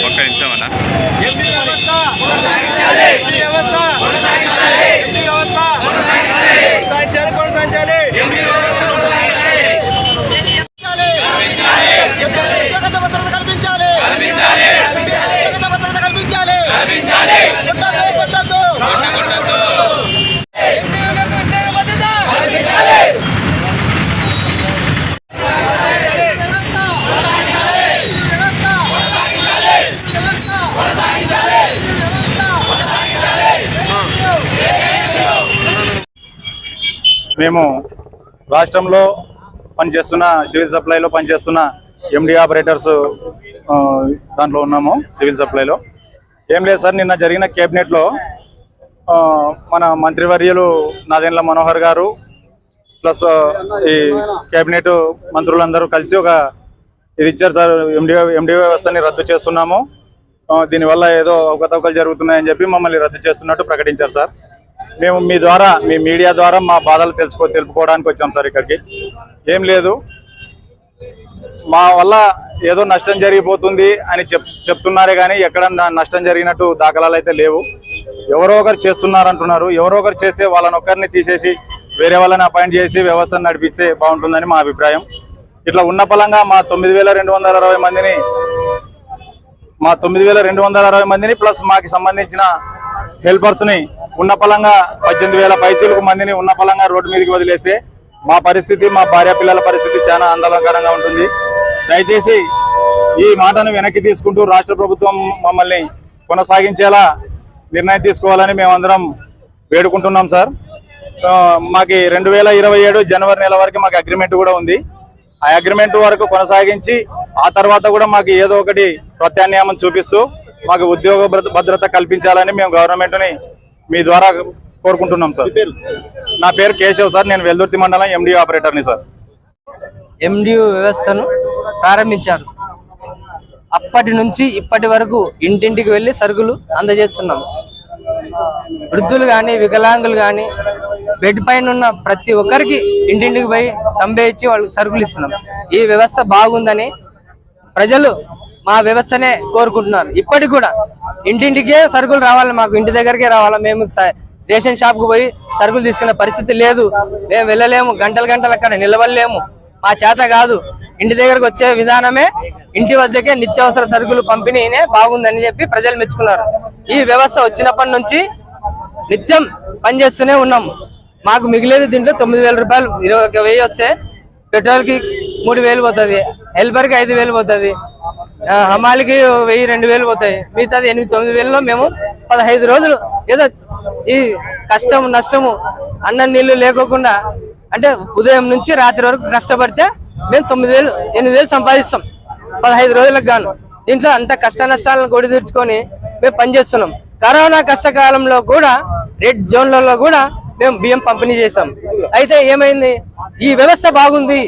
ఒక్క నిమిషం అన్న. మేము రాష్ట్రంలో పనిచేస్తున్న సివిల్ సప్లైలో పనిచేస్తున్న ఎండి ఆపరేటర్స్ దాంట్లో ఉన్నాము. సివిల్ సప్లైలో ఏం లేదు సార్, నిన్న జరిగిన కేబినెట్లో మన మంత్రివర్యులు నాదెండ్ల మనోహర్ గారు ప్లస్ ఈ కేబినెట్ మంత్రులందరూ కలిసి ఒక ఇది ఇచ్చారు సార్. ఎండి వ్యవస్థని రద్దు చేస్తున్నాము, దీనివల్ల ఏదో అవకతవకలు జరుగుతున్నాయని చెప్పి మమ్మల్ని రద్దు చేస్తున్నట్టు ప్రకటించారు సార్. మేము మీ ద్వారా, మీ మీడియా ద్వారా మా బాధలు తెలుపుకోవడానికి వచ్చాం సార్. ఇక్కడికి ఏం లేదు, మా వల్ల ఏదో నష్టం జరిగిపోతుంది అని చెప్తున్నారే కానీ ఎక్కడ నష్టం జరిగినట్టు దాఖలాలు అయితే లేవు. ఎవరో ఒకరు చేస్తున్నారంటున్నారు. ఎవరో ఒకరు చేస్తే వాళ్ళని ఒక్కరిని తీసేసి వేరే వాళ్ళని అపాయింట్ చేసి వ్యవస్థను నడిపిస్తే బాగుంటుందని మా అభిప్రాయం. ఇట్లా ఉన్న పలంగా మా 9,260 మందిని, మా 9,260 మందిని ప్లస్ మాకు సంబంధించిన హెల్పర్స్ని ఉన్న పలంగా 18,000 పైచీలకు మందిని ఉన్న పలంగా రోడ్డు మీదకి వదిలేస్తే మా పరిస్థితి, మా భార్య పిల్లల పరిస్థితి చాలా ఆందోళనకరంగా ఉంటుంది. దయచేసి ఈ మాటను వెనక్కి తీసుకుంటూ రాష్ట్ర ప్రభుత్వం మమ్మల్ని కొనసాగించేలా నిర్ణయం తీసుకోవాలని మేమందరం వేడుకుంటున్నాం సార్. మాకు 2027 జనవరి నెల వరకు మాకు అగ్రిమెంట్ కూడా ఉంది. ఆ అగ్రిమెంట్ వరకు కొనసాగించి ఆ తర్వాత కూడా మాకు ఏదో ఒకటి ప్రత్యామ్నాయం చూపిస్తూ మాకు ఉద్యోగ భద్రత కల్పించాలని మేము గవర్నమెంట్ని మీ ద్వారా కోరుకుంటున్నాం సార్. నా పేరు కేశవ్ సార్, నేను వెల్దుర్తి మండలం ఎండిఓ ఆపరేటర్ని సార్. ఎండిఓ వ్యవస్థను ప్రారంభించారు. అప్పటి నుంచి ఇప్పటి వరకు ఇంటింటికి వెళ్ళి సరుకులు అందజేస్తున్నాం. వృద్ధులు కానీ, వికలాంగులు కానీ, బెడ్ పైన ఉన్న ప్రతి ఒక్కరికి ఇంటింటికి పోయి తంబే ఇచ్చి వాళ్ళకి సరుకులు ఇస్తున్నాం. ఈ వ్యవస్థ బాగుందని ప్రజలు మా వ్యవస్థనే కోరుకుంటున్నారు. ఇప్పటికి కూడా ఇంటింటికే సరుకులు రావాలి, మాకు ఇంటి దగ్గరికే రావాలా. మేము రేషన్ షాప్కు పోయి సరుకులు తీసుకునే పరిస్థితి లేదు. మేము వెళ్ళలేము, గంటలు అక్కడ నిలవలేము, మా చేత కాదు. ఇంటి దగ్గరకు వచ్చే విధానమే, ఇంటి వద్దకే నిత్యావసర సరుకులు పంపిణీనే బాగుందని చెప్పి ప్రజలు మెచ్చుకున్నారు. ఈ వ్యవస్థ వచ్చినప్పటి నుంచి నిత్యం పనిచేస్తూనే ఉన్నాం. మాకు మిగిలేదు దీంట్లో 9,000 రూపాయలు. 21,000 వస్తే పెట్రోల్కి 3,000 పోతుంది, హెల్పర్కి 5,000 పోతుంది, హమాలికి 1,000-2,000 పోతాయి. మిగతాది 8-9,000లో మేము 15 రోజులు ఏదో ఈ కష్టం నష్టము అన్నం నీళ్లు లేకోకుండా, అంటే ఉదయం నుంచి రాత్రి వరకు కష్టపడితే మేము 9,000-8,000 సంపాదిస్తాం 15 రోజులకు గాను. దీంట్లో అంత కష్ట నష్టాలను కొడి తీర్చుకొని మేము పనిచేస్తున్నాం. కరోనా కష్టకాలంలో కూడా రెడ్ జోన్లలో కూడా మేము బియ్యం పంపిణీ చేసాం. అయితే ఏమైంది, ఈ వ్యవస్థ బాగుంది,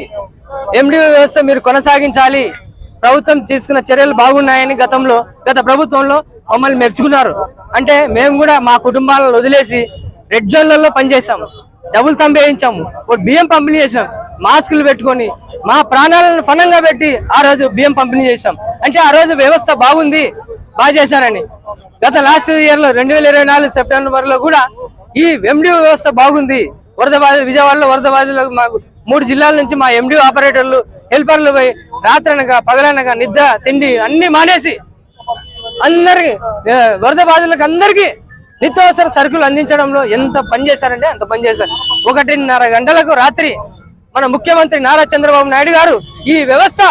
ఎండిఓ వ్యవస్థ మీరు కొనసాగించాలి, ప్రభుత్వం తీసుకున్న చర్యలు బాగున్నాయని గత ప్రభుత్వంలో మమ్మల్ని మెచ్చుకున్నారు. అంటే మేము కూడా మా కుటుంబాలను వదిలేసి రెడ్ జోన్లలో పనిచేసాం, డబుల్ తంబు వేయించాము, బియ్యం పంపిణీ చేసాం, మాస్కులు పెట్టుకొని మా ప్రాణాలను ఫలంగా పెట్టి ఆ రోజు బియ్యం పంపిణీ చేసాం. అంటే ఆ రోజు వ్యవస్థ బాగుంది, బాగా చేశారని. గత లాస్ట్ ఇయర్ లో 2024 సెప్టెంబర్ లో కూడా ఈ ఎండిఓ వ్యవస్థ బాగుంది. విజయవాడలో వరద బాధితులకు మాకు 3 జిల్లాల నుంచి మా ఎండిఓ ఆపరేటర్లు, హెల్పర్లు పోయి రాత్రనగా పగలనగా నిద్ర తిండి అన్ని మానేసి అందరికి వరద బాధితులకు అందరికీ నిత్యావసర సరుకులు అందించడంలో ఎంత పని చేశారంటే అంత పని చేశారు. 1:30 గంటలకు రాత్రి మన ముఖ్యమంత్రి నారా చంద్రబాబు నాయుడు గారు ఈ వ్యవస్థ,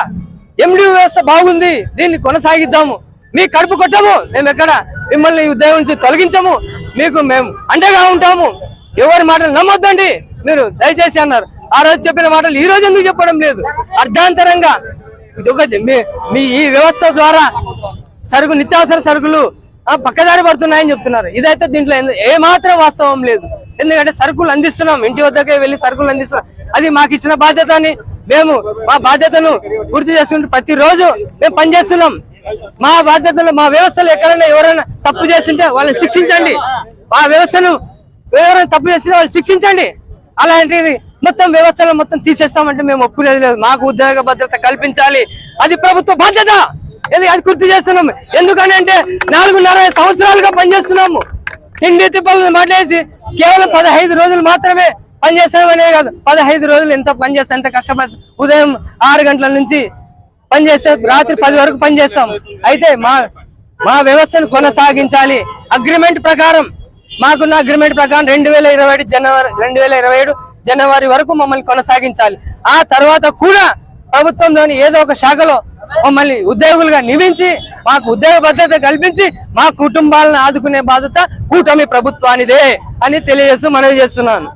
ఎండిఓ వ్యవస్థ బాగుంది, దీన్ని కొనసాగిద్దాము, మీ కడుపు కొట్టము, మేము ఎక్కడ మిమ్మల్ని ఉద్యోగం నుంచి తొలగించము, మీకు మేము అండగా ఉంటాము, ఎవరి మాటలు నమ్మొద్దండి మీరు దయచేసి అన్నారు. ఆ రోజు చెప్పిన మాటలు ఈ రోజు ఎందుకు చెప్పడం లేదు? అర్ధాంతరంగా మీ ఈ వ్యవస్థ ద్వారా నిత్యావసర సరుకులు పక్కదారి పడుతున్నాయని చెప్తున్నారు. ఇదైతే దీంట్లో ఏమాత్రం వాస్తవం లేదు. ఎందుకంటే సరుకులు అందిస్తున్నాం, ఇంటి వద్దకే వెళ్ళి సరుకులు అందిస్తున్నాం. అది మాకు ఇచ్చిన బాధ్యతని మేము మా బాధ్యతను పూర్తి చేస్తుంటే ప్రతిరోజు మేము పనిచేస్తున్నాం. మా బాధ్యతలు, మా వ్యవస్థలో ఎక్కడైనా ఎవరైనా తప్పు చేస్తుంటే వాళ్ళని శిక్షించండి, మా వ్యవస్థను ఎవరైనా తప్పు చేస్తే వాళ్ళు శిక్షించండి. అలాంటిది మొత్తం వ్యవస్థను మొత్తం తీసేస్తామంటే మేము ఒప్పుకునేది లేదు. మాకు ఉద్యోగ భద్రత కల్పించాలి, అది ప్రభుత్వ బాధ్యత. అది గుర్తు చేస్తున్నాము. ఎందుకని అంటే 4.5 సంవత్సరాలుగా పనిచేస్తున్నాము. తిండి తిప్పలు మాట్లాడేసి కేవలం 15 రోజులు మాత్రమే పనిచేస్తామనే కాదు, 15 రోజులు ఎంత పనిచేస్తాం, ఎంత కష్టపడి ఉదయం 6 గంటల నుంచి పనిచేస్తే రాత్రి 10 వరకు పనిచేస్తాం. అయితే మా వ్యవస్థను కొనసాగించాలి. అగ్రిమెంట్ ప్రకారం, మాకున్న అగ్రిమెంట్ ప్రకారం 2027 జనవరి వరకు మమ్మల్ని కొనసాగించాలి. ఆ తర్వాత కూడా ప్రభుత్వంలోని ఏదో ఒక శాఖలో మమ్మల్ని ఉద్యోగులుగా నియమించి మాకు ఉద్యోగ భద్రత కల్పించి మా కుటుంబాలను ఆదుకునే బాధ్యత కూటమి ప్రభుత్వానిదే అని తెలియజేస్తూ మనవి చేస్తున్నాను.